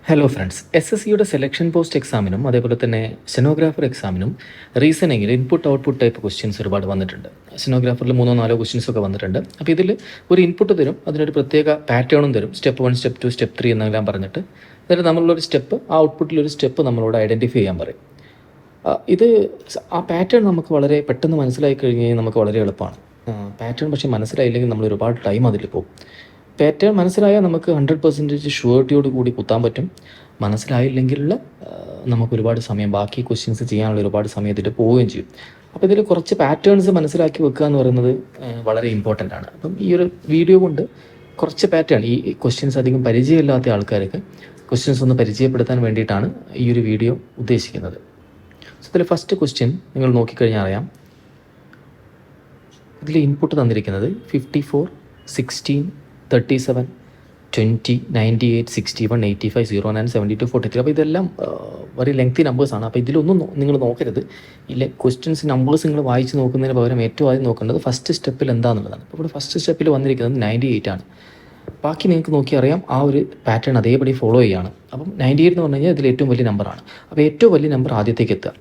Hello friends, S S സിയുടെ selection post എക്സാമിനും അതേപോലെ തന്നെ സ്റ്റെനോഗ്രാഫർ എക്സാമിനും റീസണിങ്ങിൽ ഇൻപുട്ട് ഔട്ട്പുട്ട് ടൈപ്പ് ക്വസ്റ്റ്യൻസ് ഒരുപാട് വന്നിട്ടുണ്ട്. സ്റ്റെനോഗ്രാഫറിൽ 3-4 ക്വസ്റ്റ്യൻസ് ഒക്കെ വന്നിട്ടുണ്ട്. അപ്പോൾ ഇതിൽ ഒരു ഇൻപുട്ട് തരും, അതിനൊരു പ്രത്യേക പാറ്റേണും തരും. സ്റ്റെപ്പ് 1, സ്റ്റെപ്പ് 2, സ്റ്റെപ്പ് 3 എന്നെല്ലാം പറഞ്ഞിട്ട് എന്നിട്ട് നമ്മളുള്ളൊരു സ്റ്റെപ്പ്, ആ ഔട്ട്പുട്ടിലൊരു സ്റ്റെപ്പ് നമ്മളോട് ഐഡൻറ്റിഫൈ ചെയ്യാൻ പറയും. ഇത് ആ പാറ്റേൺ നമുക്ക് വളരെ പെട്ടെന്ന് മനസ്സിലായി കഴിഞ്ഞ് കഴിഞ്ഞാൽ നമുക്ക് വളരെ എളുപ്പമാണ്. പാറ്റേൺ പക്ഷേ മനസ്സിലായില്ലെങ്കിൽ നമ്മൾ ഒരുപാട് ടൈം അതിൽ പോകും. പാറ്റേൺ മനസ്സിലായാൽ നമുക്ക് 100% ഷുവർട്ടിയോട് കൂടി കുത്താൻ പറ്റും. മനസ്സിലായില്ലെങ്കിലുള്ള നമുക്ക് ഒരുപാട് സമയം, ബാക്കി ക്വസ്റ്റ്യൻസ് ചെയ്യാനുള്ള ഒരുപാട് സമയം ഇതിൽ പോവുകയും ചെയ്യും. അപ്പോൾ ഇതിൽ കുറച്ച് പാറ്റേൺസ് മനസ്സിലാക്കി വെക്കുക എന്ന് പറയുന്നത് വളരെ ഇമ്പോർട്ടൻ്റ് ആണ്. അപ്പം ഈ ഒരു വീഡിയോ കൊണ്ട് കുറച്ച് പാറ്റേൺ, ഈ ക്വസ്റ്റ്യൻസ് അധികം പരിചയമില്ലാത്ത ആൾക്കാർക്ക് ക്വസ്റ്റ്യൻസ് ഒന്ന് പരിചയപ്പെടുത്താൻ വേണ്ടിയിട്ടാണ് ഈ ഒരു വീഡിയോ ഉദ്ദേശിക്കുന്നത്. സോ ഇതിൽ ഫസ്റ്റ് ക്വസ്റ്റ്യൻ നിങ്ങൾ നോക്കിക്കഴിഞ്ഞാൽ അറിയാം. ഇതിൽ ഇൻപുട്ട് തന്നിരിക്കുന്നത് 54, 16, 37, 20, 98, 61, 85, 09, 72, 43. അപ്പോൾ ഇതെല്ലാം വളരെ ലെങ്തി നമ്പേഴ്സാണ്. അപ്പോൾ ഇതിലൊന്നും നിങ്ങൾ നോക്കരുത്. ഇല്ല, ക്വസ്റ്റ്യൻസ് നമ്പേഴ്സ് നിങ്ങൾ വായിച്ച് നോക്കുന്നതിന് പകരം ഏറ്റവും ആദ്യം നോക്കേണ്ടത് ഫസ്റ്റ് സ്റ്റെപ്പിൽ എന്താണെന്നുള്ളതാണ്. അപ്പോൾ ഇവിടെ ഫസ്റ്റ് സ്റ്റെപ്പിൽ വന്നിരിക്കുന്നത് 98 ആണ്. ബാക്കി നിങ്ങൾക്ക് നോക്കി അറിയാം, ആ ഒരു പാറ്റേൺ അതേപടി ഫോളോ ചെയ്യുകയാണ്. അപ്പം 98 എന്ന് പറഞ്ഞു കഴിഞ്ഞാൽ ഇതിൽ ഏറ്റവും വലിയ നമ്പറാണ്. അപ്പോൾ ഏറ്റവും വലിയ നമ്പർ ആദ്യത്തേക്ക് എത്തുക.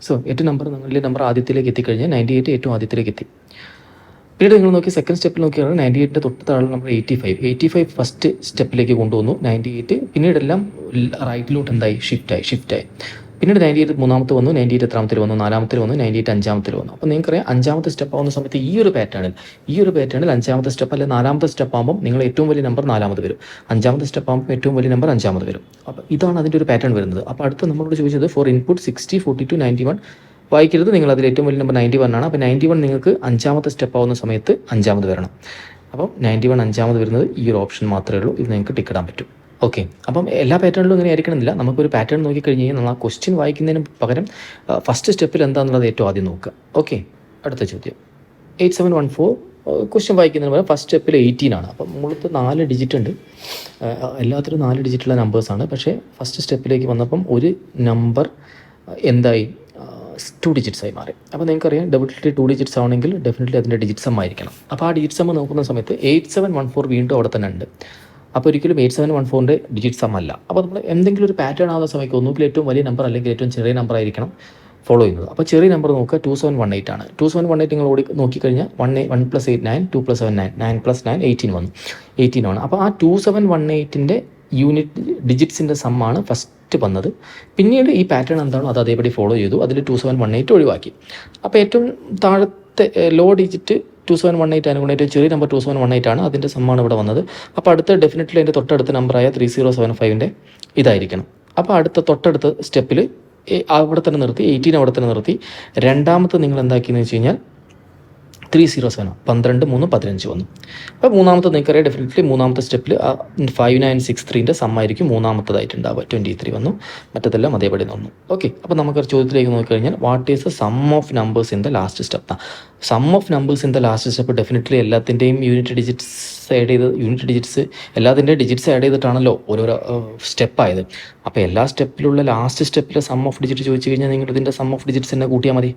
സോ ഏറ്റവും വലിയ നമ്പർ ആദ്യത്തിലേക്ക് എത്തിക്കഴിഞ്ഞാൽ 98 ഏറ്റവും ആദ്യത്തിലേക്ക് എത്തി. പിന്നീട് നിങ്ങൾ നോക്കി സെക്കൻഡ് സ്റ്റെപ്പിൽ നോക്കിയാണ് 98 തൊട്ട് താഴെ നമ്മൾ 85 ഫസ്റ്റ് സ്റ്റെപ്പിലേക്ക് കൊണ്ടുവന്നു. 98 പിന്നീടെല്ലാം റൈറ്റിലോട്ട് എന്തായി, ഷിഫ്റ്റായി. പിന്നീട് 98 മൂന്നാമത്തെ വന്നു, 98 എത്രാമത്തിൽ വന്നു, 4-ൽ വന്നു, 98 5-ൽ വന്നു. അപ്പോൾ നിങ്ങൾക്കറിയാം, 5-ാമത്തെ സ്റ്റെപ്പ് ആവുന്ന സമയത്ത് ഈ ഒരു പാറ്റേണിൽ 5-ാമത്തെ സ്റ്റെപ്പ് അല്ലെങ്കിൽ 4-ാമത്തെ സ്റ്റെപ്പ് ആകുമ്പോൾ നിങ്ങൾ ഏറ്റവും വലിയ നമ്പർ 4-ാമത് വരും. 5-ാമത്തെ സ്റ്റെപ്പ് ആകുമ്പോൾ ഏറ്റവും വലിയ നമ്പർ 5-ാമത് വരും. അപ്പോൾ ഇതാണ് അതിൻ്റെ ഒരു പാറ്റേൺ വരുന്നത്. അപ്പോൾ അടുത്ത് നമ്മളോട് ചോദിച്ചത് ഫോർ ഇൻപുട്ട് 60, 42, 91 വായിക്കരുത്. നിങ്ങൾ അതിൽ ഏറ്റവും വലിയ നമ്പർ 91 ആണ്. അപ്പോൾ 91 നിങ്ങൾക്ക് 5-ാമത്തെ സ്റ്റെപ്പ് ആവുന്ന സമയത്ത് 5-ാമത് വരണം. അപ്പം 91 5-ാമത് വരുന്നത് ഈ ഒരു ഓപ്ഷൻ മാത്രമേ ഉള്ളൂ. ഇത് നിങ്ങൾക്ക് ടിക്ക് ഇടാൻ പറ്റും. ഓക്കെ, അപ്പം എല്ലാ പാറ്റേണിലും ഇങ്ങനെ ആയിരിക്കണമെന്നില്ല. നമുക്കൊരു പാറ്റേൺ നോക്കിക്കഴിഞ്ഞ് കഴിഞ്ഞാൽ നമ്മൾ ആ ക്വസ്റ്റ്യൻ വായിക്കുന്നതിന് പകരം ഫസ്റ്റ് സ്റ്റെപ്പിൽ എന്താണെന്നുള്ളത് ഏറ്റവും ആദ്യം നോക്കുക. ഓക്കെ, അടുത്ത ചോദ്യം 8714. ക്വസ്റ്റ്യൻ വായിക്കുന്നതിന് പകരം ഫസ്റ്റ് സ്റ്റെപ്പിൽ 18 ആണ്. അപ്പം മുകളിലത്തെ 4 ഡിജിറ്റ് ഉണ്ട്. എല്ലാത്തിലും 4 ഡിജിറ്റുള്ള നമ്പേഴ്സാണ്. പക്ഷേ ഫസ്റ്റ് സ്റ്റെപ്പിലേക്ക് വന്നപ്പം ഒരു നമ്പർ എന്തായി, 2 ഡിജിറ്റ്സ് ആയി മാറി. അപ്പോൾ നിങ്ങൾക്കറിയാം, ഡെഫിനറ്റ്ലി 2 ഡിജിറ്റ്സ് ആണെങ്കിൽ ഡെഫിനറ്റ്ലി അതിൻ്റെ ഡിജിറ്റ് സം ആയിരിക്കണം. അപ്പോൾ ആ ഡിജിറ്റ് സം നോക്കുന്ന സമയത്ത് 8714 വീണ്ടും അവിടെ തന്നെ ഉണ്ട്. അപ്പോൾ ഒരിക്കലും 8714ൻ്റെ ഡിജിറ്റ് സം അല്ല. അപ്പോൾ നമ്മൾ എന്തെങ്കിലും ഒരു പാറ്റേൺ ആവുന്ന സമയത്ത് ഒന്നുകിൽ ഏറ്റവും വലിയ നമ്പർ അല്ലെങ്കിൽ ഏറ്റവും ചെറിയ നമ്പർ ആയിരിക്കണം ഫോളോ ചെയ്യുന്നത്. അപ്പോൾ ചെറിയ നമ്പർ നോക്കുക, 2718 ആണ്. 2718 നിങ്ങൾ നോക്കിക്കഴിഞ്ഞാൽ 1 + 8 9, 2 + 7 9, 9 + 9 18 വന്നു, 18 ആണ്. അപ്പോൾ ആ 2718ൻ്റെ യൂണിറ്റ് ഡിജിറ്റ്സിൻ്റെ സമ്മാണ് ഫസ്റ്റ് വന്നത്. പിന്നീട് ഈ പാറ്റേൺ എന്താണോ അത് അതേപടി ഫോളോ ചെയ്തു. അതിൽ 2718 ഒഴിവാക്കി. അപ്പോൾ ഏറ്റവും താഴത്തെ ലോ ഡിജിറ്റ് 2718 അനുകൊണ്ട് ഏറ്റവും ചെറിയ നമ്പർ 2718 ആണ്. അതിൻ്റെ സമ്മാണ് ഇവിടെ വന്നത്. അപ്പോൾ അടുത്ത ഡെഫിനറ്റ്ലി അതിൻ്റെ തൊട്ടടുത്ത നമ്പറായ 3075ൻ്റെ ഇതായിരിക്കണം. അപ്പോൾ തൊട്ടടുത്ത സ്റ്റെപ്പിൽ അവിടെ തന്നെ നിർത്തി, 18 അവിടെ തന്നെ നിർത്തി. രണ്ടാമത്തെ നിങ്ങൾ എന്താക്കിയെന്ന് വെച്ച് കഴിഞ്ഞാൽ 307 12 3 15 വന്നു. അപ്പോൾ മൂന്നാമത്തെ നിങ്ങൾക്കറിയാം, ഡെഫിനറ്റ്ലി മൂന്നാമത്തെ സ്റ്റെപ്പിൽ 5963ൻ്റെ സമ്മായിരിക്കും മൂന്നാമത്തതായിട്ടുണ്ടാവുക. 23 വന്നു, മറ്റതെല്ലാം അതേപടി വന്നു. ഓക്കെ, അപ്പോൾ നമുക്കൊരു ചോദ്യത്തിലേക്ക് നോക്കിക്കഴിഞ്ഞാൽ what is the sum of numbers in the last step. Sum of numbers in the last step definitely എല്ലാത്തിൻ്റെയും യൂണിറ്റ് ഡിജിറ്റ്സ് എല്ലാത്തിൻ്റെയും ഡിജിറ്റ്സ് ആഡ് ചെയ്തിട്ടാണല്ലോ ഓരോരോ സ്റ്റെപ്പായത്. അപ്പോൾ എല്ലാ സ്റ്റെപ്പിലുള്ള ലാസ്റ്റ് സ്റ്റെപ്പിലെ സം ഓഫ് ഡിജിറ്റ് ചോദിച്ചു കഴിഞ്ഞാൽ നിങ്ങൾ ഇതിൻ്റെ സം ഓഫ് ഡിജിറ്റ്സ് തന്നെ കൂട്ടിയാൽ മതി.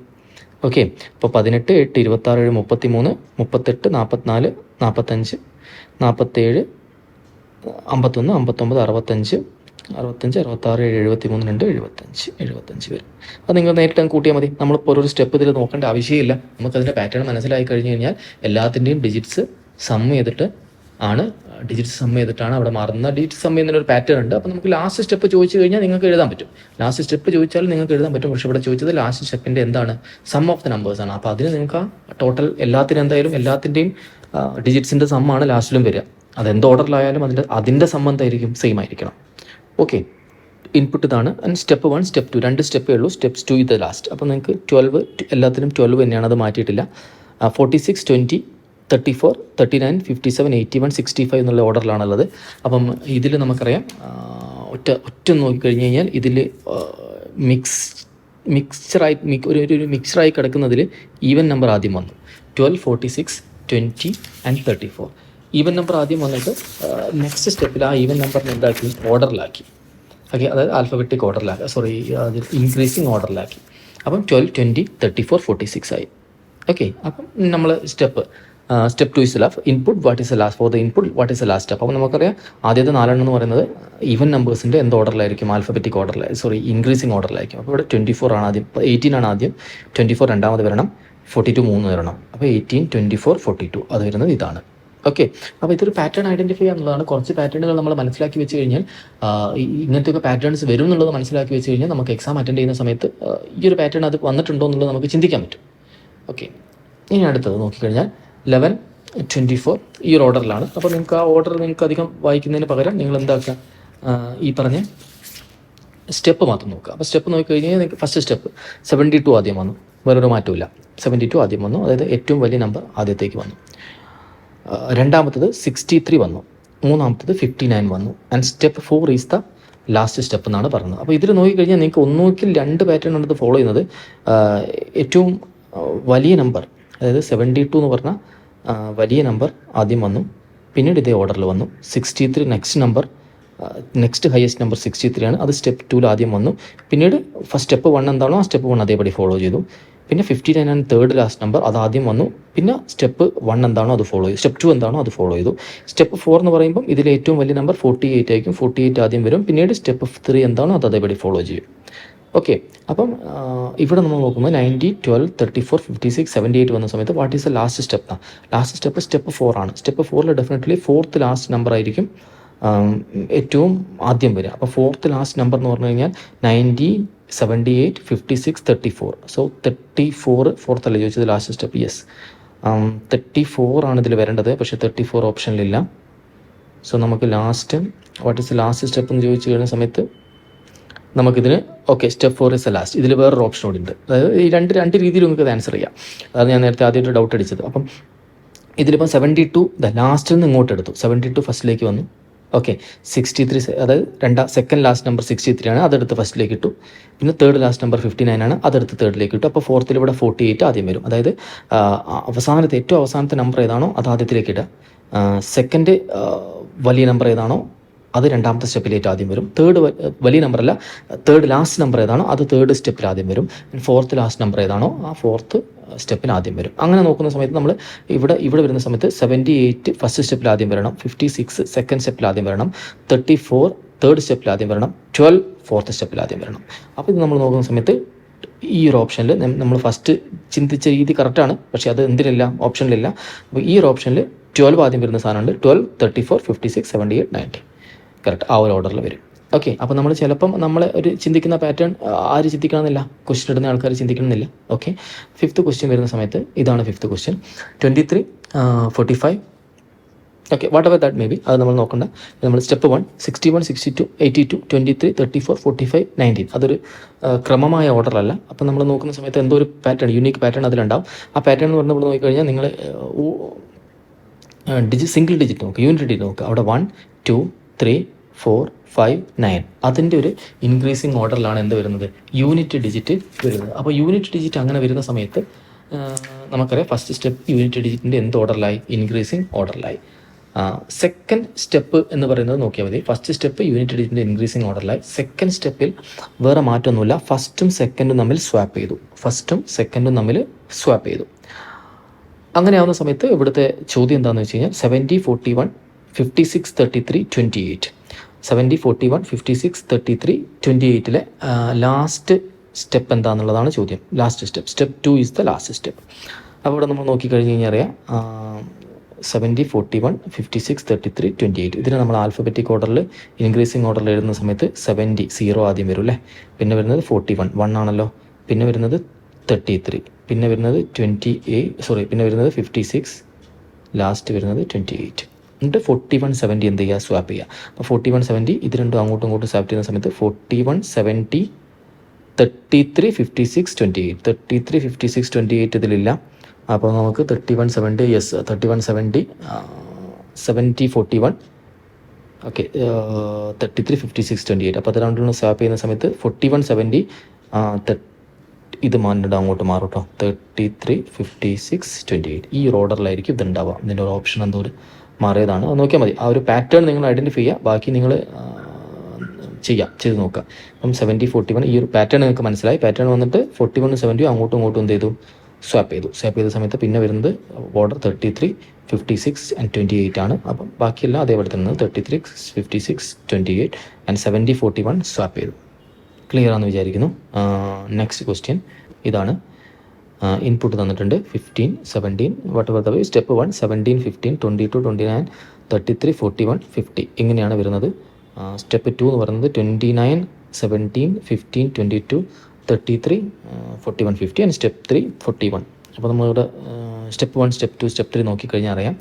ഓക്കെ, ഇപ്പോൾ 18, 8, 26, 33, 38, 44, 45, 47, 51, 59, 65, 66, 73, 75 വരും. അത് നിങ്ങൾ നേരിട്ട് കൂട്ടിയാൽ മതി. നമ്മളിപ്പോൾ ഒരു സ്റ്റെപ്പ് ഇതിൽ നോക്കേണ്ട ആവശ്യമില്ല. നമുക്കതിൻ്റെ പാറ്റേൺ മനസ്സിലായി കഴിഞ്ഞ് കഴിഞ്ഞാൽ എല്ലാത്തിൻ്റെയും ഡിജിറ്റ്സ് സം ചെയ്തിട്ടാണ് അവിടെ മാറുന്ന. ഡിജിറ്റ് സം ചെയ്യുന്നൊരു പാറ്റേൺ ഉണ്ട്. അപ്പോൾ നമുക്ക് ലാസ്റ്റ് സ്റ്റെപ്പ് ചോദിച്ചു കഴിഞ്ഞാൽ നിങ്ങൾക്ക് എഴുതാൻ പറ്റും. ലാസ്റ്റ് സ്റ്റെപ്പ് ചോദിച്ചാൽ നിങ്ങൾക്ക് എഴുതാൻ പറ്റും. പക്ഷേ ഇവിടെ ചോദിച്ചത് ലാസ്റ്റ് സ്റ്റെപ്പിൻ്റെ എന്താണ്, സം ഓഫ് ദ നമ്പേഴ്സ് ആണ്. അപ്പോൾ അതിന് നിങ്ങൾക്ക് ആ ടോട്ടൽ എല്ലാത്തിൻ്റെയും ഡിജിറ്റ്സിൻ്റെ സമ്മാണ് ലാസ്റ്റിലും വരിക. അതെന്ത് ഓർഡറിലായാലും അതിൻ്റെ സം എന്തായിരിക്കും, സെയിം ആയിരിക്കണം. ഓക്കെ, ഇൻപുട്ട് ഇതാണ്. സ്റ്റെപ്പ് 1, സ്റ്റെപ്പ് 2 2 സ്റ്റെപ്പേ ഉള്ളൂ. സ്റ്റെപ്സ് 2 ഇത് ലാസ്റ്റ്. അപ്പോൾ നിങ്ങൾക്ക് 12 എല്ലാത്തിനും 12 തന്നെയാണ്, അത് മാറ്റിയിട്ടില്ല. 46, 20, 34, 39, 57, 81, 65 എന്നുള്ള ഓർഡറിലാണുള്ളത്. അപ്പം ഇതിൽ നമുക്കറിയാം, ഒറ്റ നോക്കിക്കഴിഞ്ഞ് കഴിഞ്ഞാൽ ഇതിൽ മിക്സ്ചറായി കിടക്കുന്നതിൽ ഈവൻ നമ്പർ ആദ്യം വന്നു. 12, 46, 20 ആൻഡ് 34 ഈവൻ നമ്പർ ആദ്യം വന്നിട്ട് നെക്സ്റ്റ് സ്റ്റെപ്പിൽ ആ ഈവൻ നമ്പറിനെ എന്താക്കി, ഓർഡറിലാക്കി. ഓക്കെ, അതായത് ആൽഫബറ്റിക് ഓർഡറിലാക്കി, ഇൻക്രീസിങ് ഓർഡറിലാക്കി. അപ്പം 12, 20, 34, 46 ആയി. ഓക്കെ, അപ്പം നമ്മൾ step step 2 is last input what is last for the input what is last step. അപ്പോൾ നമുക്കറിയാം ആദ്യത്തെ 4 എന്ന് പറയുന്നത് ഈവൻ നമ്പേഴ്സിൻ്റെ എന്ത് ഓർഡറിലായിരിക്കും, ആൽഫബറ്റിക് ഇൻക്രീസിങ് ഓർഡറിലായിരിക്കും. അപ്പോൾ ഇവിടെ 24 ആണ് ആദ്യം, 18 ആണ് ആദ്യം, 24 രണ്ടാമത് വരണം, 42 മൂന്ന് വരണം. അപ്പോൾ 18, 24, 42 അത് വരുന്നത് ഇതാണ്. ഓക്കെ, അപ്പോൾ ഇതൊരു പാറ്റേൺ ഐഡൻറ്റിഫൈ എന്നുള്ളതാണ്. കുറച്ച് പാറ്റേണുകൾ നമ്മൾ മനസ്സിലാക്കി വെച്ച് കഴിഞ്ഞാൽ ഇങ്ങനത്തെയൊക്കെ പാറ്റേൺസ് വരും എന്നുള്ളത് മനസ്സിലാക്കി വെച്ച് കഴിഞ്ഞാൽ നമുക്ക് എക്സാം അറ്റൻഡ് ചെയ്യുന്ന സമയത്ത് ഈ ഒരു പാറ്റേൺ അത് വന്നിട്ടുണ്ടോ എന്നുള്ളത് നമുക്ക് ചിന്തിക്കാൻ പറ്റും. ഓക്കെ, ഇനി അടുത്തത് നോക്കിക്കഴിഞ്ഞാൽ 11, 24 ഈ ഒരു ഓർഡറിലാണ്. അപ്പോൾ നിങ്ങൾക്ക് ആ ഓർഡർ നിങ്ങൾക്ക് അധികം വായിക്കുന്നതിന് പകരം നിങ്ങൾ എന്താക്കുക, ഈ പറഞ്ഞ സ്റ്റെപ്പ് മാത്രം നോക്കുക. അപ്പോൾ സ്റ്റെപ്പ് നോക്കിക്കഴിഞ്ഞാൽ നിങ്ങൾക്ക് ഫസ്റ്റ് സ്റ്റെപ്പ് 72 ആദ്യം വന്നു, വേറൊരു മാറ്റമില്ല. 72 ആദ്യം വന്നു, അതായത് ഏറ്റവും വലിയ നമ്പർ ആദ്യത്തേക്ക് വന്നു. രണ്ടാമത്തത് 63 വന്നു, മൂന്നാമത്തത് 59 വന്നു. And step 4 is the last step എന്നാണ് പറഞ്ഞത്. അപ്പോൾ ഇതിൽ നോക്കിക്കഴിഞ്ഞാൽ നിങ്ങൾക്ക് ഒന്നുകിൽ 2 പാറ്റേൺ ആണ് ഇത് ഫോളോ ചെയ്യുന്നത്. ഏറ്റവും വലിയ നമ്പർ, അതായത് 72 എന്ന് പറഞ്ഞാൽ വലിയ നമ്പർ ആദ്യം വന്നു, പിന്നീട് ഇതേ ഓർഡറിൽ വന്നു. 63 നെക്സ്റ്റ് ഹയസ്റ്റ് നമ്പർ 63 ആണ്, അത് സ്റ്റെപ്പ് 2 ആദ്യം വന്നു. പിന്നീട് ഫസ്റ്റ് സ്റ്റെപ്പ് 1 എന്താണോ ആ സ്റ്റെപ്പ് 1 അതേപടി ഫോളോ ചെയ്തു. പിന്നെ 59 ആണ് തേർഡ് ലാസ്റ്റ് നമ്പർ, അത് ആദ്യം വന്നു. പിന്നെ സ്റ്റെപ്പ് 1 എന്താണോ അത് ഫോളോ ചെയ്തു, സ്റ്റെപ്പ് 2 എന്താണോ അത് ഫോളോ ചെയ്തു. സ്റ്റെപ്പ് 4 എന്ന് പറയുമ്പം ഇതിൽ ഏറ്റവും വലിയ നമ്പർ 48 ആയിരിക്കും, 48 ആദ്യം വരും. പിന്നീട് സ്റ്റെപ്പ് 3 എന്താണോ അത് അതേപടി ഫോളോ ചെയ്യും. ഓക്കെ, അപ്പം ഇവിടെ നമ്മൾ നോക്കുമ്പോൾ 90, 12, 34, 56, 78 വന്ന സമയത്ത് what is the last step? Last step 4 ആണ്. Step 4 definitely fourth last number ആയിരിക്കും ഏറ്റവും ആദ്യം വരിക. അപ്പോൾ ഫോർത്ത് ലാസ്റ്റ് നമ്പർ എന്ന് പറഞ്ഞു കഴിഞ്ഞാൽ 90, 78, 56, 34. സോ 34 ഫോർത്ത് അല്ലേ ചോദിച്ചത് ലാസ്റ്റ് സ്റ്റെപ്പ്? യെസ്, 34 ആണ് ഇതിൽ വരേണ്ടത്, പക്ഷേ 34 ഓപ്ഷനിലില്ല. സോ നമുക്ക് last what is the last step എന്ന് ചോദിച്ചു കഴിഞ്ഞ സമയത്ത് നമുക്കിതിന് okay step 4 is A last. ഇതിൽ വേറൊരു ഓപ്ഷൻ കൂടി ഉണ്ട്, അതായത് ഈ രണ്ട് രീതിയിൽ നമുക്ക് ഇത് ആൻസർ ചെയ്യാം. അതാണ് ഞാൻ നേരത്തെ ആദ്യമായിട്ട് ഡൗട്ട് അടിച്ചത്. അപ്പം ഇതിലിപ്പം 72 ലാസ്റ്റിൽ നിന്ന് ഇങ്ങോട്ട് എടുത്തു, 72 ഫസ്റ്റിലേക്ക് വന്നു. ഓക്കെ, 63 അതായത് സെക്കൻഡ് ലാസ്റ്റ് നമ്പർ 63 ആണ്, അതെടുത്ത് ഫസ്റ്റിലേക്ക് ഇട്ടു. പിന്നെ തേർഡ് ലാസ്റ്റ് നമ്പർ 59 ആണ്, അതെടുത്ത് തേർഡിലേക്ക് ഇട്ടു. അപ്പോൾ ഫോർത്തിൽ ഇവിടെ 48 ആദ്യം വരും, അതായത് ഏറ്റവും അവസാനത്തെ നമ്പർ ഏതാണോ അത് ആദ്യത്തിലേക്ക് ഇടുക. സെക്കൻഡ് വലിയ നമ്പർ ഏതാണോ അത് രണ്ടാമത്തെ സ്റ്റെപ്പിലേക്ക് ആദ്യം വരും. തേർഡ് വലിയ നമ്പറല്ല, തേർഡ് ലാസ്റ്റ് നമ്പർ ഏതാണോ അത് തേർഡ് സ്റ്റെപ്പിൽ ആദ്യം വരും. ഫോർത്ത് ലാസ്റ്റ് നമ്പർ ഏതാണോ ആ ഫോർത്ത് സ്റ്റെപ്പിൽ ആദ്യം വരും. അങ്ങനെ നോക്കുന്ന സമയത്ത് നമ്മൾ ഇവിടെ വരുന്ന സമയത്ത് 78 ഫസ്റ്റ് സ്റ്റെപ്പിൽ ആദ്യം വരണം, 56 സെക്കൻഡ് സ്റ്റെപ്പിൽ ആദ്യം വരണം, 34 തേർഡ് സ്റ്റെപ്പിൽ ആദ്യം വരണം, 12 ഫോർത്ത് സ്റ്റെപ്പിൽ ആദ്യം വരണം. അപ്പോൾ ഇത് നമ്മൾ നോക്കുന്ന സമയത്ത് ഈ ഒരു ഓപ്ഷനിൽ നമ്മൾ ഫസ്റ്റ് ചിന്തിച്ച രീതി കറക്റ്റാണ്, പക്ഷേ അത് എന്തിനില്ല, ഓപ്ഷനിലില്ല. അപ്പോൾ ഈ ഒരു ഓപ്ഷനിൽ 12 ആദ്യം വരുന്ന സാധനമുണ്ട്. 12, 34, 56, 78, 90 കറക്റ്റ് ആ ഒരു ഓർഡറിൽ വരും. ഓക്കെ, അപ്പോൾ നമ്മൾ ചിലപ്പം നമ്മൾ ഒരു ചിന്തിക്കുന്ന പാറ്റേൺ ആര് ചിന്തിക്കണമെന്നില്ല, ക്വസ്റ്റ്യൻ ഇടുന്ന ആൾക്കാർ ചിന്തിക്കണമെന്നില്ല. ഓക്കെ, ഫിഫ്ത്ത് ക്വസ്റ്റ്യൻ വരുന്ന സമയത്ത് ഇതാണ് fifth question. 23, 45 okay what ever that may be, അത് നമ്മൾ നോക്കണ്ട. നമ്മൾ സ്റ്റെപ്പ് 1 61, 62, 82, 23, 34, 45, 19 അതൊരു ക്രമമായ ഓർഡറല്ല. അപ്പം നമ്മൾ നോക്കുന്ന സമയത്ത് എന്തോ ഒരു പാറ്റേൺ, യൂണീക്ക് പാറ്റേൺ അതിലുണ്ടാവും. ആ പാറ്റേൺ എന്ന് പറഞ്ഞാൽ ഇവിടെ നോക്കിക്കഴിഞ്ഞാൽ നിങ്ങൾ സിംഗിൾ ഡിജിറ്റ് നോക്കുക, യൂണിറ്റ് ഡിജിറ്റ് നോക്കുക. അവിടെ 1, 2, 3, 4, 5, 9 അതിൻ്റെ ഒരു ഇൻക്രീസിങ് ഓർഡറിലാണ് എന്ത് വരുന്നത്, യൂണിറ്റ് ഡിജിറ്റ് വരുന്നത്. അപ്പോൾ യൂണിറ്റ് ഡിജിറ്റ് അങ്ങനെ വരുന്ന സമയത്ത് നമുക്കറിയാം ഫസ്റ്റ് സ്റ്റെപ്പ് യൂണിറ്റ് ഡിജിറ്റിൻ്റെ എന്ത് ഓർഡറിലായി, ഇൻക്രീസിങ് ഓർഡറിലായി. സെക്കൻഡ് സ്റ്റെപ്പ് എന്ന് പറയുന്നത് നോക്കിയാൽ മതി. ഫസ്റ്റ് സ്റ്റെപ്പ് യൂണിറ്റ് ഡിജിറ്റിൻ്റെ ഇൻക്രീസിങ് ഓർഡറിലായി. സെക്കൻഡ് സ്റ്റെപ്പിൽ വേറെ മാറ്റമൊന്നുമില്ല, ഫസ്റ്റും സെക്കൻഡും തമ്മിൽ സ്വാപ്പ് ചെയ്തു. അങ്ങനെ ആവുന്ന സമയത്ത് ഇവിടുത്തെ ചോദ്യം എന്താണെന്ന് വെച്ച് കഴിഞ്ഞാൽ 70, 41, 56, 33, 28 70, 41, 56, 33, 28 ലാസ്റ്റ് സ്റ്റെപ്പ് എന്താണെന്നുള്ളതാണ് ചോദ്യം. Last step 2 is the last step. അപ്പോൾ ഇവിടെ നമ്മൾ നോക്കിക്കഴിഞ്ഞ് കഴിഞ്ഞാൽ അറിയാം 70, 41, 56, 33, 28 ഇതിന് നമ്മൾ ആൽഫബറ്റിക് ഓർഡറിൽ ഇൻക്രീസിങ് ഓർഡറിൽ എഴുതുന്ന സമയത്ത് 70 0 ആദ്യം വരും അല്ലേ, പിന്നെ വരുന്നത് 41 1 ആണല്ലോ, പിന്നെ വരുന്നത് 33, പിന്നെ വരുന്നത് 28 പിന്നെ വരുന്നത് 56, ലാസ്റ്റ് വരുന്നത് 28 എന്നിട്ട് 41, 70 എന്ത് ചെയ്യുക, സ്വാപ്പ് ചെയ്യുക. അപ്പോൾ 41, 70 ഇത് രണ്ടും അങ്ങോട്ടും ഇങ്ങോട്ടും സ്വാപ്പ് ചെയ്യുന്ന സമയത്ത് 41, 70, 33, 56, 28 33, 56, 28 ഇതിലില്ല. അപ്പോൾ നമുക്ക് 31, 70 യെസ് 31, 70 70, 41 ഓക്കെ 33, 56, 28 അപ്പോൾ അത് രണ്ടും സ്വാപ്പ് ചെയ്യുന്ന സമയത്ത് 41, 70 ഇത് മാറിയിട്ട് അങ്ങോട്ട് മാറും കേട്ടോ. 33, 56, 28 ഈ ഒരു ഓർഡറിലായിരിക്കും ഇതുണ്ടാവുക. ഇതിൻ്റെ ഒരു ഓപ്ഷൻ എന്തോ ഒരു മാറിയതാണ്, അത് നോക്കിയാൽ മതി. ആ ഒരു പാറ്റേൺ നിങ്ങൾ ഐഡൻറ്റിഫൈ ചെയ്യുക, ബാക്കി നിങ്ങൾ ചെയ്ത് നോക്കുക. അപ്പം 70, 41 ഈ ഒരു പാറ്റേൺ നിങ്ങൾക്ക് മനസ്സിലായി. പാറ്റേൺ വന്നിട്ട് 41, 70 അങ്ങോട്ടും ഇങ്ങോട്ടും എന്ത് ചെയ്തു, സ്വാപ്പ് ചെയ്ത സമയത്ത് പിന്നെ വരുന്നത് ഓർഡർ 33, 56 and 28 ആണ്. അപ്പം ബാക്കിയെല്ലാം അതേപോലെ തന്നെ 33, 56, 28 and 70, 41 സ്വാപ്പ് ചെയ്തു. ക്ലിയർ ആണെന്ന് വിചാരിക്കുന്നു. നെക്സ്റ്റ് ക്വസ്റ്റ്യൻ ഇതാണ്. ഇൻപുട്ട് തന്നിട്ടുണ്ട് 15, 17 whatever the way. സ്റ്റെപ്പ് 1 17, 15, 22, 29, 33, 41, 50 ഇങ്ങനെയാണ് വരുന്നത്. സ്റ്റെപ്പ് 2 എന്ന് പറയുന്നത് 29, 17, 15, 22, 33, 41, 50 ആൻഡ് സ്റ്റെപ്പ് 3 41. അപ്പോൾ നമ്മളിവിടെ സ്റ്റെപ്പ് 1, സ്റ്റെപ്പ് 2, സ്റ്റെപ്പ് 3 നോക്കിക്കഴിഞ്ഞാൽ അറിയാം.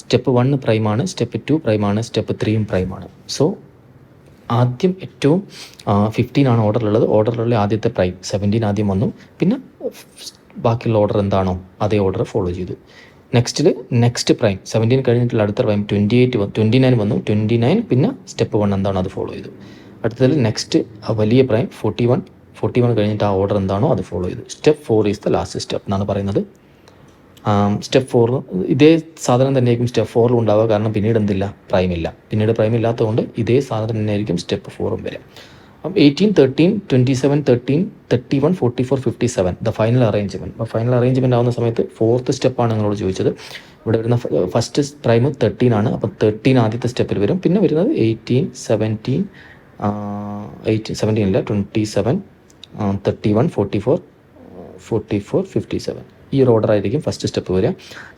സ്റ്റെപ്പ് 1 പ്രൈമാണ്, സ്റ്റെപ്പ് 2 പ്രൈമാണ്, സ്റ്റെപ്പ് 3 പ്രൈമാണ്. സോ ആദ്യം ഏറ്റവും 15 ആണ് ഓർഡറിലുള്ള ആദ്യത്തെ പ്രൈം 17 ആദ്യം വന്നു. പിന്നെ ബാക്കിയുള്ള ഓർഡർ എന്താണോ അതേ ഓർഡർ ഫോളോ ചെയ്തു. നെക്സ്റ്റ് പ്രൈം 17 കഴിഞ്ഞിട്ടുള്ള അടുത്ത പ്രൈം 29 വന്നു. 29 പിന്നെ സ്റ്റെപ്പ് 1 എന്താണോ അത് ഫോളോ ചെയ്തു. അടുത്തതിൽ നെക്സ്റ്റ് വലിയ പ്രൈം 41 കഴിഞ്ഞിട്ട് ആ ഓർഡർ എന്താണോ അത് ഫോളോ ചെയ്തു. Step 4 is the last step എന്നാണ് പറയുന്നത്. സ്റ്റെപ്പ് 4 ഇതേ സാധനം തന്നെയായിരിക്കും സ്റ്റെപ്പ് 4 ഉണ്ടാവുക. കാരണം പിന്നീട് എന്തില്ല, പ്രൈം ഇല്ലാത്തതുകൊണ്ട് ഇതേ സാധനം തന്നെയായിരിക്കും സ്റ്റെപ്പ് 4 വരെ. 18, 13, 27, 13, 31, 44, 57 ദ ഫൈനൽ അറേഞ്ച്മെൻറ്റ്. അപ്പോൾ ഫൈനൽ അറേഞ്ച്മെൻറ്റ് ആവുന്ന സമയത്ത് 4th സ്റ്റെപ്പാണ് നിങ്ങളോട് ചോദിച്ചത്. ഇവിടെ വരുന്ന ഫസ്റ്റ് പ്രൈം 13 ആണ്. അപ്പം 13 ആദ്യത്തെ സ്റ്റെപ്പിൽ വരും. പിന്നെ വരുന്നത് 18, 17, 17 അല്ല 27, 31, 44, 57 ഈ ഒരു ഓർഡർ ആയിരിക്കും ഫസ്റ്റ് സ്റ്റെപ്പ് വരിക.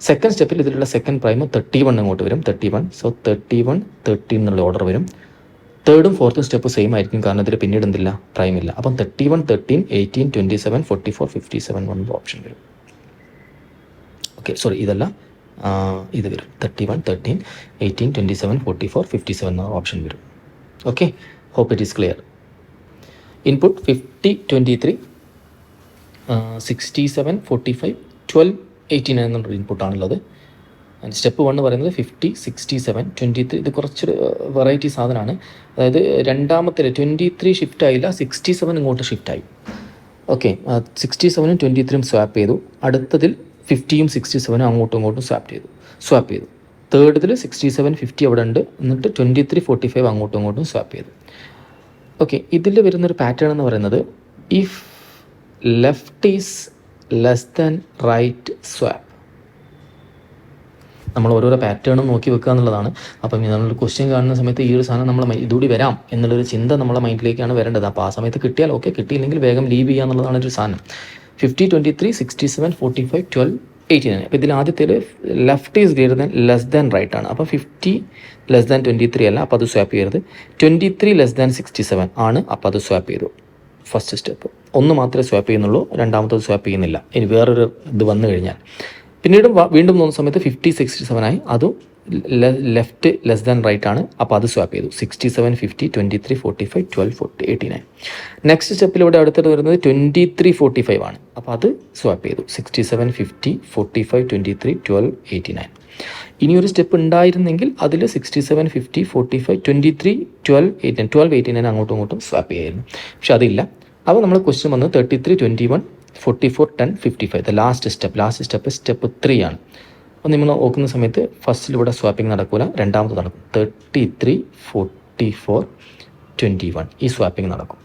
സെക്കൻഡ് സ്റ്റെപ്പിൽ ഇതിലുള്ള സെക്കൻഡ് പ്രൈം 31 അങ്ങോട്ട് വരും. 31, സോ 31, 13 എന്നുള്ള ഓർഡർ വരും. തേർഡും ഫോർത്തും സ്റ്റെപ്പ് സെയിം ആയിരിക്കും, കാരണം ഇതിൽ പിന്നീട് എന്തില്ല, പ്രൈം ഇല്ല. അപ്പം 31, 13, 18, 27, 44, 57 എന്നുള്ള ഓപ്ഷൻ വരും. ഓക്കെ, സോറി ഇതല്ല, ഇത് വരും 31, 13, 18, 27, 44, 57 എന്ന ഓപ്ഷൻ വരും. Okay, hope it is clear. Input 50, 23, 67, 45, 12, 89 എന്നുള്ള ഇൻപുട്ടാണുള്ളത്. സ്റ്റെപ്പ് 1 പറയുന്നത് 50, 67, 23. ഇത് കുറച്ചൊരു വെറൈറ്റി സാധനമാണ്. അതായത് രണ്ടാമത്തെ 23 ഷിഫ്റ്റ് ആയില്ല, 67 ഇങ്ങോട്ട് ഷിഫ്റ്റായി. ഓക്കെ, 67ഉം 23ഉം സ്വാപ്പ് ചെയ്തു. അടുത്തതിൽ 50യും 67ഉം അങ്ങോട്ടും ഇങ്ങോട്ടും സ്വാപ്പ് ചെയ്തു. തേർഡിൽ 67, 50 അവിടെ ഉണ്ട്. എന്നിട്ട് 23, 45 അങ്ങോട്ടും ഇങ്ങോട്ടും സ്വാപ്പ് ചെയ്തു. ഓക്കെ, ഇതിൽ വരുന്നൊരു പാറ്റേൺ എന്ന് പറയുന്നത് if left is less than right swap. നമ്മൾ ഓരോരോ പാറ്റേണും നോക്കി വെക്കുക എന്നുള്ളതാണ്. അപ്പം നമ്മൾ ക്വസ്റ്റ്യൻ കാണുന്ന സമയത്ത് ഈ ഒരു സാധനം നമ്മൾ ഇതുകൂടി വരാം എന്നുള്ളൊരു ചിന്ത നമ്മളെ മൈൻഡിലേക്കാണ് വരേണ്ടത്. അപ്പോൾ ആ സമയത്ത് കിട്ടിയാൽ ഓക്കെ, കിട്ടിയില്ലെങ്കിൽ വേഗം ലീവ് ചെയ്യുക എന്നുള്ളതാണ് ഒരു സാധനം. 50, 23, 67, 45, 12, 89. അപ്പോൾ ഇതിൽ ആദ്യത്തേത് left is greater than less than right ആണ്. അപ്പോൾ 50 ലെസ് ദാൻ 23 അല്ല, അപ്പോൾ അത് സ്വാപ്പ് ചെയ്യരുത്. 23 ലെസ് ദാൻ 67 ആണ്, അപ്പോൾ അത് സ്വാപ്പ് ചെയ്തു. ഫസ്റ്റ് സ്റ്റെപ്പ് ഒന്ന് മാത്രമേ സ്വാപ്പ് ചെയ്യുന്നുള്ളൂ, രണ്ടാമത്തത് സ്വാപ്പ് ചെയ്യുന്നില്ല. ഇനി വേറൊരു ഇത് വന്നു കഴിഞ്ഞാൽ പിന്നീട് വീണ്ടും നോക്കുന്ന സമയത്ത് 50, 67 ആയി, അതും ലെഫ്റ്റ് ലെസ് ദാൻ റൈറ്റ് ആണ്, അപ്പോൾ അത് സ്വാപ്പ് ചെയ്തു. 67, 50, 23, 45, 12, 40, 89. നെക്സ്റ്റ് സ്റ്റെപ്പിൽ ഇവിടെ അടുത്തത് വരുന്നത് 23, 45 ആണ്, അപ്പോൾ അത് സ്വാപ്പ് ചെയ്തു. 67, 50, 45, 23, 12, 89. ഇനിയൊരു സ്റ്റെപ്പ് ഉണ്ടായിരുന്നെങ്കിൽ അതിൽ 67, 50, 45, 23, 12, 89 അങ്ങോട്ടും ഇങ്ങോട്ടും സ്വാപ്പ് ചെയ്യായിരുന്നു. പക്ഷെ അതില്ല. അപ്പോൾ നമ്മൾ ക്വസ്റ്റ്യൻ വന്നത് 33, 21, 44, 10, 55 ലാസ്റ്റ് സ്റ്റെപ്പ് 3 ആണ്. അപ്പോൾ നിങ്ങൾ നോക്കുന്ന സമയത്ത് ഫസ്റ്റിൽ ഇവിടെ സ്വാപ്പിംഗ് നടക്കില്ല, രണ്ടാമത് നടക്കും. 33, 44, 21 ഈ സ്വാപ്പിംഗ് നടക്കും.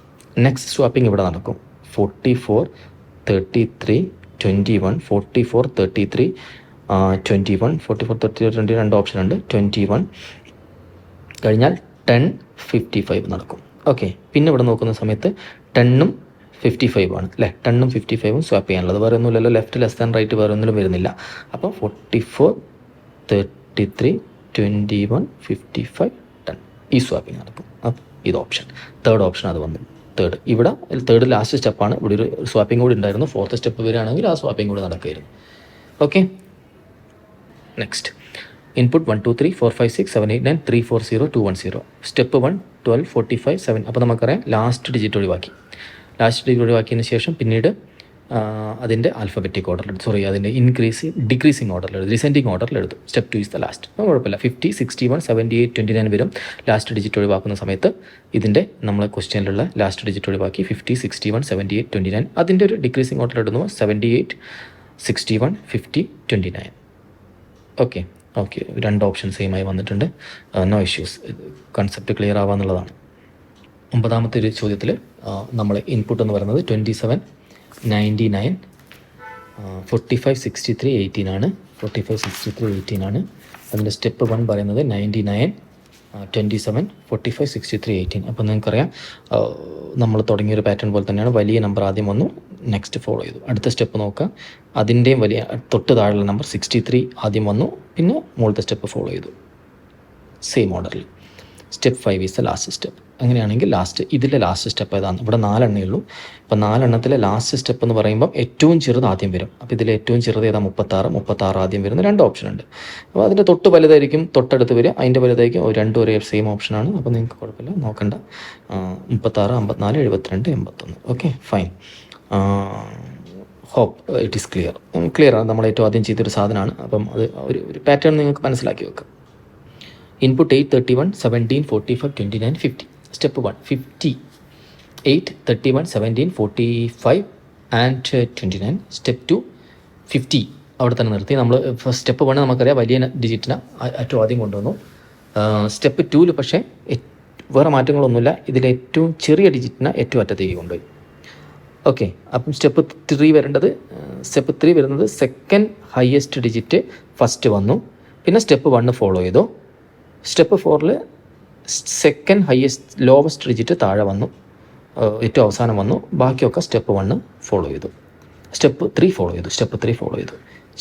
നെക്സ്റ്റ് സ്വാപ്പിംഗ് ഇവിടെ നടക്കും. 44, 33, 21, 44, 33, 21, 44, 33, 2 ഓപ്ഷൻ ഉണ്ട്. 21 കഴിഞ്ഞാൽ 10, 55 നടക്കും. ഓക്കെ, പിന്നെ ഇവിടെ നോക്കുന്ന സമയത്ത് 10ഉം 55 ആണ് അല്ലേ. 10ഉം 55ഉം സ്വാപ്പ് ചെയ്യാനുള്ളത്, വേറെ ഒന്നുമില്ലല്ലോ. ലെഫ്റ്റ് ലെസ് ദാൻ റൈറ്റ് വേറെ ഒന്നിലും വരുന്നില്ല. അപ്പോൾ 44, 33, 21, 55, 10 ഈ സ്വാപ്പിംഗ് നടക്കും. അപ്പോൾ ഇത് ഓപ്ഷൻ, തേർഡ് ഓപ്ഷൻ അത് വന്നു. തേർഡ് ലാസ്റ്റ് സ്റ്റെപ്പാണ്. ഇവിടെ ഒരു സ്വാപ്പിംഗ് കൂടി ഉണ്ടായിരുന്നു. ഫോർത്ത് സ്റ്റെപ്പ് വരികയാണെങ്കിൽ ആ സ്വാപ്പിംഗ് കൂടി നടക്കുമായിരുന്നു. Okay, next input 1, 2, 3, 4, 5, 6, 7, 8, 9, 3, 4, 0, 2, 1, 0. സ്റ്റെപ്പ് 1, 12, 45, 7. അപ്പോൾ നമുക്കറിയാം ലാസ്റ്റ് ഡിജിറ്റ് ഒഴിവാക്കിയതിന് ശേഷം പിന്നീട് അതിൻ്റെ ആൽഫബറ്റിക് ഓർഡറിൽ അതിൻ്റെ ഡിക്രീസിങ് ഓർഡറിൽ ഡിസെൻഡിങ് ഓർഡറിൽ എഴുതും. Step 2 is the last. കുഴപ്പമില്ല. 50, 61, 78, 29 വരും. ലാസ്റ്റ് ഡിജിറ്റ് ഒഴിവാക്കുന്ന സമയത്ത് ഇതിൻ്റെ നമ്മൾ ക്വസ്റ്റ്യനിലുള്ള ലാസ്റ്റ് ഡിജിറ്റ് ഒഴിവാക്കി 50, 61, 78, 29 അതിൻ്റെ ഒരു ഡിക്രീസിങ് ഓർഡർ ഇടുന്നു. 78, 61, 50, 29. ഓക്കെ, 2 ഓപ്ഷൻ സെയിമായി വന്നിട്ടുണ്ട്. No issues. കൺസെപ്റ്റ് ക്ലിയർ ആവാന്നുള്ളതാണ്. 9ാമത്തെ ഒരു ചോദ്യത്തിൽ നമ്മൾ ഇൻപുട്ട് എന്ന് പറയുന്നത് 27, 99, 45 63 18 ആണ്. 45 63 18 ആണ്. അതിൻ്റെ സ്റ്റെപ്പ് 1 പറയുന്നത് 99 27 45 63 18. അപ്പോൾ നിങ്ങൾക്കറിയാം നമ്മൾ തുടങ്ങിയൊരു പാറ്റേൺ പോലെ തന്നെയാണ്. വലിയ നമ്പർ ആദ്യം വന്നു, നെക്സ്റ്റ് ഫോളോ ചെയ്തു. അടുത്ത സ്റ്റെപ്പ് നോക്കാം, അതിൻ്റെയും വലിയ തൊട്ട് താഴെയുള്ള നമ്പർ 63 ആദ്യം വന്നു, പിന്നെ മുകളിലത്തെ സ്റ്റെപ്പ് ഫോളോ ചെയ്തു സെയിം ഓർഡറിൽ. Step 5 is the last step. അങ്ങനെയാണെങ്കിൽ ഇതിലെ ലാസ്റ്റ് സ്റ്റെപ്പ് ഏതാണ്? ഇവിടെ 4 എണ്ണേ ഉള്ളൂ. അപ്പോൾ 4 എണ്ണത്തിലെ ലാസ്റ്റ് സ്റ്റെപ്പ് എന്ന് പറയുമ്പം ഏറ്റവും ചെറുത് ആദ്യം വരും. അപ്പോൾ ഇതിൽ ഏറ്റവും ചെറുത് ഏതാ? 36 ആദ്യം വരുന്ന 2 ഓപ്ഷൻ ഉണ്ട്. അപ്പോൾ അതിൻ്റെ തൊട്ട് വലുതായിരിക്കും തൊട്ടടുത്ത് വരിക, അതിൻ്റെ വലുതായിരിക്കും. രണ്ടും ഒരേ സെയിം ഓപ്ഷനാണ്. അപ്പോൾ നിങ്ങൾക്ക് കുഴപ്പമില്ല, നോക്കണ്ട. 36 54 72 81. Okay, fine. Hope it is clear ആണ്. നമ്മൾ ഏറ്റവും ആദ്യം ചെയ്തൊരു സാധനമാണ്. അപ്പം അത് ഒരു പാറ്റേൺ നിങ്ങൾക്ക് മനസ്സിലാക്കി വെക്കാം. ഇൻപുട്ട് 8 31 17 45 29 50. Step 1 50 8 31 17 45 and 29. സ്റ്റെപ്പ് 2 50 അവിടെ തന്നെ നിർത്തി. നമ്മൾ സ്റ്റെപ്പ് 1 നമുക്കറിയാം വലിയ ഡിജിറ്റിനെ ഏറ്റവും ആദ്യം കൊണ്ടുവന്നു. സ്റ്റെപ്പ് 2 പക്ഷേ വേറെ മാറ്റങ്ങളൊന്നുമില്ല. ഇതിലേറ്റവും ചെറിയ ഡിജിറ്റിനെ ഏറ്റവും അറ്റത്തേക്ക് കൊണ്ടുപോയി. ഓക്കെ, അപ്പം സ്റ്റെപ്പ് 3 വരുന്നത് സെക്കൻഡ് ഹയസ്റ്റ് ഡിജിറ്റ് ഫസ്റ്റ് വന്നു, പിന്നെ സ്റ്റെപ്പ് 1 ഫോളോ ചെയ്തു. സ്റ്റെപ്പ് 4 സെക്കൻഡ് ലോവസ്റ്റ് ഡിജിറ്റ് താഴെ വന്നു, ഏറ്റവും അവസാനം വന്നു. ബാക്കിയൊക്കെ സ്റ്റെപ്പ് 1 ഫോളോ ചെയ്തു. സ്റ്റെപ്പ് 3 ഫോളോ ചെയ്തു.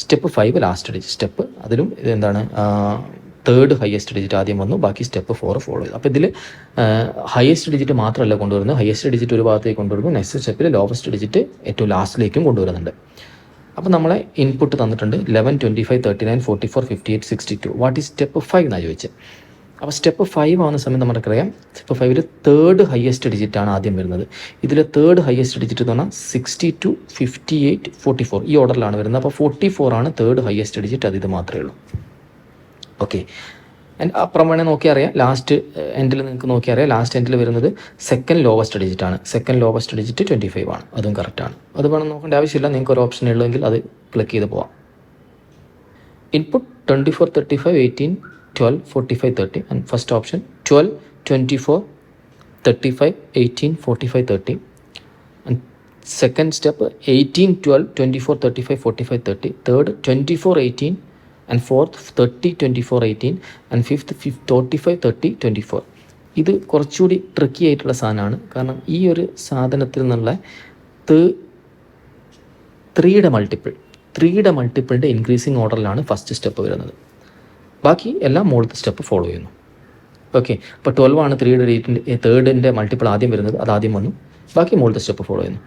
Step 5 last step. അതിലും ഇതെന്താണ്, തേർഡ് ഹയസ്റ്റ് ഡിജിറ്റ് ആദ്യം വന്നു, ബാക്കി സ്റ്റെപ്പ് 4 ഫോളോ ചെയ്തു. അപ്പോൾ ഇതിൽ ഹയസ്റ്റ് ഡിജിറ്റ് മാത്രമല്ല കൊണ്ടുവരുന്നത്, ഹയസ്റ്റ് ഡിജിറ്റ് ഒരു ഭാഗത്തേക്ക് കൊണ്ടുവരുന്നു, നെക്സ്റ്റ് സ്റ്റെപ്പിൽ ലോവസ്റ്റ് ഡിജിറ്റ് ഏറ്റവും ലാസ്റ്റിലേക്കും കൊണ്ടുവരുന്നുണ്ട്. അപ്പോൾ നമ്മളെ ഇൻപുട്ട് തന്നിട്ടുണ്ട് 11 25 39 44 58 62. വാട്ട് ഈസ് സ്റ്റെപ്പ് 5 എന്നാണ് ചോദിച്ചത്. അപ്പോൾ സ്റ്റെപ്പ് 5 ആവുന്ന സമയം നമുക്കറിയാം സ്റ്റെപ്പ് 5 തേർഡ് ഹയസ്റ്റ് ഡിജിറ്റാണ് ആദ്യം വരുന്നത്. ഇതിൽ തേർഡ് ഹയസ്റ്റ് ഡിജിറ്റ് എന്ന് പറഞ്ഞാൽ 62 58 44 ഈ ഓർഡറിലാണ് വരുന്നത്. അപ്പോൾ 44 ആണ് തേർഡ് ഹയസ്റ്റ് ഡിജിറ്റ്. അത് ഇത് മാത്രമേ ഉള്ളൂ. ഓക്കെ, അപ്പുറം വേണേൽ നോക്കിയാൽ അറിയാം, ലാസ്റ്റ് എൻഡിൽ നിങ്ങൾക്ക് നോക്കിയാൽ അറിയാം, ലാസ്റ്റ് എൻഡിൽ വരുന്നത് സെക്കൻഡ് ലോവസ്റ്റ് ഡിജിറ്റ് ആണ്. സെക്കൻഡ് ലോവസ്റ്റ് ഡിജിറ്റ് 25 ആണ്. അതും കറക്റ്റാണ്. അത് വേണം നോക്കേണ്ട ആവശ്യമില്ല, നിങ്ങൾക്ക് ഒരു ഓപ്ഷൻ ഉള്ളെങ്കിൽ അത് ക്ലിക്ക് ചെയ്ത് പോവാം. Input 24 35 18 12 45 30 and first option 12 24 35 18 45 30 and second step 18 12 24 35 45 30, third 24 18 and fourth 30 24 18 and fifth 45 30 24. ഇത് കുറച്ചുകൂടി ട്രിക്കി ആയിട്ടുള്ള സാധനമാണ്. കാരണം ഈ ഒരു സാധനത്തിൽ നിന്നുള്ള 3യുടെ മൾട്ടിപ്പിളിൻ്റെ ഇൻക്രീസിങ് ഓർഡറിലാണ് ഫസ്റ്റ് സ്റ്റെപ്പ് വരുന്നത്. ബാക്കി എല്ലാം മുകളിലത്തെ സ്റ്റെപ്പ് ഫോളോ ചെയ്യുന്നു. ഓക്കെ, അപ്പോൾ 12 ആണ് തേർഡിൻ്റെ മൾട്ടിപ്പിൾ ആദ്യം വരുന്നത്, അത് ആദ്യം വന്നു. ബാക്കി മുകളിലത്തെ സ്റ്റെപ്പ് ഫോളോ ചെയ്യുന്നു.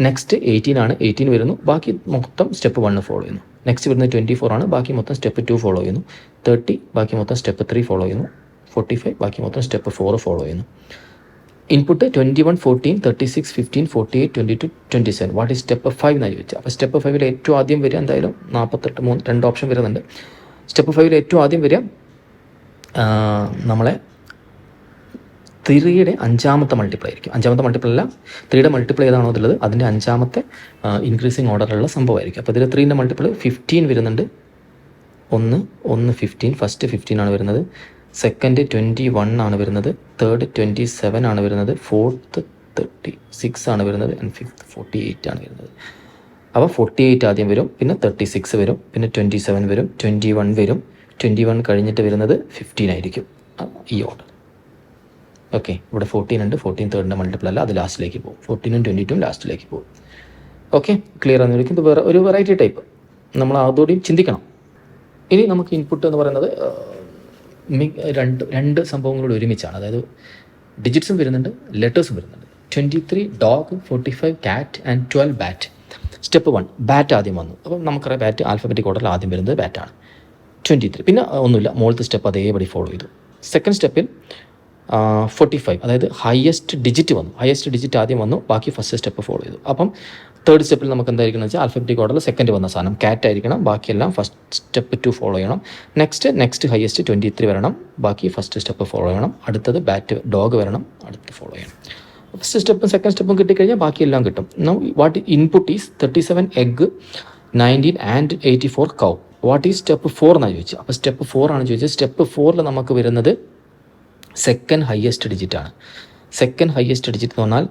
നെക്സ്റ്റ് 18 ആണ്, 18 വരുന്നു. ബാക്കി മൊത്തം സ്റ്റെപ്പ് 1 ഫോളോ ചെയ്യുന്നു. നെക്സ്റ്റ് വരുന്നത് 24 ആണ്, ബാക്കി മൊത്തം സ്റ്റെപ്പ് 2 ഫോളോ ചെയ്യുന്നു. 30 ബാക്കി മൊത്തം സ്റ്റെപ്പ് 3 ഫോളോ ചെയ്യുന്നു. 45 ബാക്കി മൊത്തം സ്റ്റെപ്പ് 4 ഫോളോ ചെയ്യുന്നു. ഇൻപുട്ട് 21 14 36 15 48 22 27. വാട്ട് ഈസ് സ്റ്റെപ്പ് 5 എന്നാണ് ചോദിച്ചത്. അപ്പോൾ സ്റ്റെപ്പ് 5 ഏറ്റവും ആദ്യം വരിക എന്തായാലും 48 2 ഓപ്ഷൻ വരുന്നുണ്ട്. സ്റ്റെപ്പ് 5 ഏറ്റവും ആദ്യം വരിക നമ്മളെ 3യുടെ 5ാമത്തെ മൾട്ടിപ്പിൾ ആയിരിക്കും. 5ാമത്തെ മൾട്ടിപ്പിൾ അല്ല, 3യുടെ മൾട്ടിപ്പിൾ ഏതാണോ ഉള്ളത് അതിൻ്റെ 5ാമത്തെ ഇൻക്രീസിങ് ഓർഡറിലുള്ള സംഭവമായിരിക്കും. അപ്പോൾ ഇതിൽ 3ൻ്റെ മൾട്ടിപ്പിൾ 15 വരുന്നുണ്ട്. 1 15, ഫസ്റ്റ് 15 ആണ് വരുന്നത്. സെക്കൻഡ് 21 ആണ് വരുന്നത്. തേർഡ് 27 ആണ് വരുന്നത്. ഫോർത്ത് 36 ആണ് വരുന്നത്. ആൻഡ് ഫിഫ്ത്ത് 48 ആണ് വരുന്നത്. അപ്പോൾ 48 ആദ്യം വരും, പിന്നെ 36 വരും, പിന്നെ 27 വരും, 21 വരും. 21 കഴിഞ്ഞിട്ട് വരുന്നത് 15 ആയിരിക്കും, ഈ ഓർഡർ. ഓക്കെ, ഇവിടെ 14 ഉണ്ട്. 14 തേർഡിൻ്റെ മൾട്ടിപ്പിൾ അല്ല, അത് ലാസ്റ്റിലേക്ക് പോകും. 14ഉം 22ഉം ലാസ്റ്റിലേക്ക് പോകും. ഓക്കെ, ക്ലിയർ ആണെന്ന്. ഇത് വേറെ ഒരു വെറൈറ്റി ടൈപ്പ്, നമ്മൾ അതോടെയും ചിന്തിക്കണം. ഇനി നമുക്ക് ഇൻപുട്ട് എന്ന് പറയുന്നത് രണ്ട് സംഭവങ്ങളോട് ഒരുമിച്ചാണ്. അതായത് ഡിജിറ്റ്സും വരുന്നുണ്ട്, ലെറ്റേഴ്സും വരുന്നുണ്ട്. 23 ഡോഗ്, 45 കാറ്റ് ആൻഡ് 12 ബാറ്റ്. സ്റ്റെപ്പ് 1 ബാറ്റ് ആദ്യം വന്നു. അപ്പം നമുക്കറിയാം ബാറ്റ് ആൽഫബറ്റിക് ഓർഡറിൽ ആദ്യം വരുന്നത് ബാറ്റാണ്. 23 പിന്നെ ഒന്നുമില്ല, മുകളിലത്തെ സ്റ്റെപ്പ് അതേപടി ഫോളോ ചെയ്തു. സെക്കൻഡ് സ്റ്റെപ്പിൽ 45 അതായത് ഹയസ്റ്റ് ഡിജിറ്റ് വന്നു. ഹയസ്റ്റ് ഡിജിറ്റ് ആദ്യം വന്നു, ബാക്കി ഫസ്റ്റ് സ്റ്റെപ്പ് ഫോളോ ചെയ്തു. അപ്പം തേർഡ് സ്റ്റെപ്പിൽ നമുക്ക് എന്തായിരിക്കണം വെച്ചാൽ ആൽഫബറ്റിക് ഓർഡറിൽ സെക്കൻഡ് വന്ന സാധനം കാറ്റ് ആയിരിക്കണം. ബാക്കിയെല്ലാം ഫസ്റ്റ് സ്റ്റെപ്പ് 2 ഫോളോ ചെയ്യണം. നെക്സ്റ്റ് ഹയസ്റ്റ് 23 വരണം, ബാക്കി ഫസ്റ്റ് സ്റ്റെപ്പ് ഫോളോ ചെയ്യണം. അടുത്തത് ബാറ്റ് ഡോഗ് വരണം, അടുത്ത് ഫോളോ ചെയ്യണം. ഫസ്റ്റ് സ്റ്റെപ്പും സെക്കൻഡ് സ്റ്റെപ്പും കിട്ടിക്കഴിഞ്ഞാൽ ബാക്കിയെല്ലാം കിട്ടും. What input is 37 egg 19 and 84 cow. What is step 4 എന്നാണ് ചോദിച്ചത്. അപ്പോൾ സ്റ്റെപ്പ് 4 ആണ് ചോദിച്ചത്. സ്റ്റെപ്പ് 4 നമുക്ക് വരുന്നത് സെക്കൻഡ് ഹയസ്റ്റ് ഡിജിറ്റ് ആണ്. സെക്കൻഡ് ഹയസ്റ്റ് ഡിജിറ്റ് എന്ന് പറഞ്ഞാൽ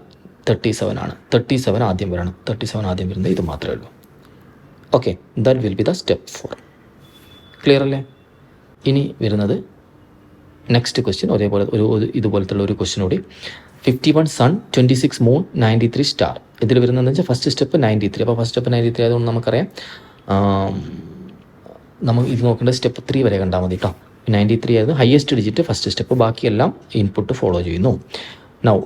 37 ആണ്. 37 ആദ്യം വരണം. 37 ആദ്യം വരുന്നത് ഇത് മാത്രമേ ഉള്ളൂ. Okay, that will be the step 4. Clear അല്ലേ? ഇനി വരുന്നത് നെക്സ്റ്റ് ക്വസ്റ്റ്യൻ ഒരേപോലെ ഇതുപോലത്തുള്ള ഒരു ക്വസ്റ്റ്യൻ കൂടി. 51 സൺ, 26 മൂൺ, 93 സ്റ്റാർ. ഇതിൽ വരുന്നതെന്ന് വെച്ചാൽ ഫസ്റ്റ് സ്റ്റെപ്പ് 93. അപ്പോൾ ഫസ്റ്റ് സ്റ്റെപ്പ് 93 ആയതുകൊണ്ട് നമുക്കറിയാം നമ്മൾ ഇത് നോക്കേണ്ട സ്റ്റെപ്പ് 3 വരെ കണ്ടാൽ മതി കേട്ടോ. 93 ആയത് ഹയസ്റ്റ് ഡിജിറ്റ് ഫസ്റ്റ് സ്റ്റെപ്പ്, ബാക്കിയെല്ലാം ഇൻപുട്ട് ഫോളോ ചെയ്യുന്നു. നൗ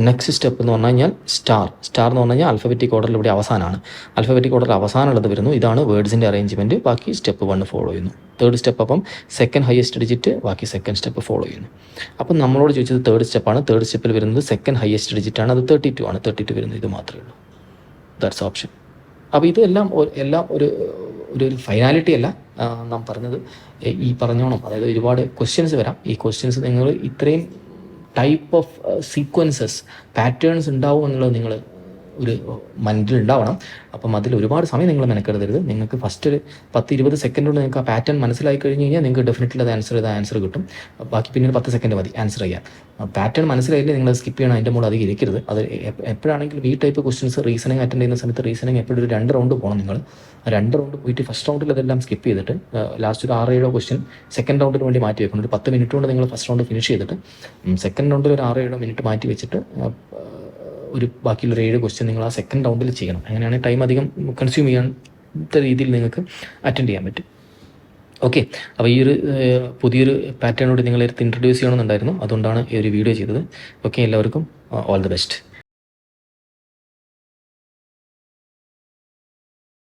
നെക്സ്റ്റ് സ്റ്റെപ്പ് എന്ന് പറഞ്ഞു കഴിഞ്ഞാൽ സ്റ്റാർ എന്ന് പറഞ്ഞു കഴിഞ്ഞാൽ ആൽഫബറ്റിക് ഓർഡറിൽ ഇവിടെ അവസാനമാണ്. ആൽഫബറ്റിക് ഓർഡറിൽ അവസാനമുള്ളത് വരുന്നു. ഇതാണ് വേർഡ്സിൻ്റെ അറേഞ്ച്മെൻറ്റ്. ബാക്കി സ്റ്റെപ്പ് 1 ഫോളോ ചെയ്യുന്നു. തേർഡ് സ്റ്റെപ്പ് അപ്പം സെക്കൻഡ് ഹയസ്റ്റ് ഡിജിറ്റ്, ബാക്കി സെക്കൻഡ് സ്റ്റെപ്പ് ഫോളോ ചെയ്യുന്നു. അപ്പം നമ്മളോട് ചോദിച്ചത് തേർഡ് സ്റ്റെപ്പാണ്. തേർഡ് സ്റ്റെപ്പിൽ വരുന്നത് സെക്കൻഡ് ഹയസ്റ്റ് ഡിജിറ്റാണ്, അത് 32 ആണ്. 32 വരുന്നത് ഇത് മാത്രമേ ഉള്ളൂ. That's option. അപ്പോൾ ഇതെല്ലാം ഒരു ഫൈനാലിറ്റി അല്ല നാം പറഞ്ഞത്. ഈ പറഞ്ഞോണം, അതായത് ഒരുപാട് ക്വസ്റ്റ്യൻസ് വരാം. ഈ ക്വസ്റ്റ്യൻസ് നിങ്ങൾ ഇത്രയും ടൈപ്പ് ഓഫ് സീക്വൻസസ് പാറ്റേൺസ് ഉണ്ടാവും എന്നുള്ളത് നിങ്ങൾ ഒരു മൈൻഡിൽ ഉണ്ടാവണം. അപ്പം അതിൽ ഒരുപാട് സമയം നിങ്ങൾ മെനക്കെടുത്തരുത്. നിങ്ങൾക്ക് ഫസ്റ്റ് ഒരു 10-20 സെക്കൻഡ് കൊണ്ട് നിങ്ങൾക്ക് ആ പാറ്റേൺ മനസ്സിലായി കഴിഞ്ഞ് കഴിഞ്ഞാൽ നിങ്ങൾക്ക് ഡെഫിനറ്റ്ലി അത് ആൻസർ കിട്ടും. ബാക്കി പിന്നെ 10 സെക്കൻഡ് മതി ആൻസർ ചെയ്യാൻ. പാറ്റേൺ മനസ്സിലായില്ലേ നിങ്ങൾ സ്കിപ്പ് ചെയ്യണം, അതിൻ്റെ മുകളിൽ അധികം ഇരിക്കരുത്. അത് എപ്പോഴാണെങ്കിലും ഈ ടൈപ്പ് ക്വസ്റ്റ്യൻസ് റീസണിങ് അറ്റൻഡ് ചെയ്യുന്ന സമയത്ത് റീസണിങ് എപ്പോഴും ഒരു 2 റൗണ്ട് പോകണം. നിങ്ങൾ 2 റൗണ്ട് പോയിട്ട് ഫസ്റ്റ് റൗണ്ടിൽ അതെല്ലാം സ്കിപ്പ് ചെയ്തിട്ട് ലാസ്റ്റ് ഒരു 6-7 ക്വസ്റ്റ്യൻ സെക്കൻഡ് റൗണ്ടിന് വേണ്ടി മാറ്റി വെക്കണം. ഒരു 10 മിനിറ്റ് കൊണ്ട് നിങ്ങൾ ഫസ്റ്റ് റൗണ്ട് ഫിനിഷ് ചെയ്തിട്ട് സെക്കൻഡ് റൗണ്ടിൽ ഒരു 6-7 മിനിറ്റ് മാറ്റി വെച്ചിട്ട് ഒരു ബാക്കിയുള്ള 7 ക്വസ്റ്റ്യൻ നിങ്ങൾ ആ സെക്കൻഡ് റൗണ്ടിൽ ചെയ്യണം. അങ്ങനെയാണെങ്കിൽ ടൈം അധികം കൺസ്യൂം ചെയ്യാത്ത രീതിയിൽ നിങ്ങൾക്ക് അറ്റൻഡ് ചെയ്യാൻ പറ്റും. ഓക്കെ, അപ്പോൾ ഈ ഒരു പുതിയൊരു പാറ്റേണോട് നിങ്ങളെ ഇൻട്രൊഡ്യൂസ് ചെയ്യണമെന്നുണ്ടായിരുന്നു. അതുകൊണ്ടാണ് ഈ ഒരു വീഡിയോ ചെയ്തത്. ഓക്കെ, എല്ലാവർക്കും ഓൾ ദി ബെസ്റ്റ്.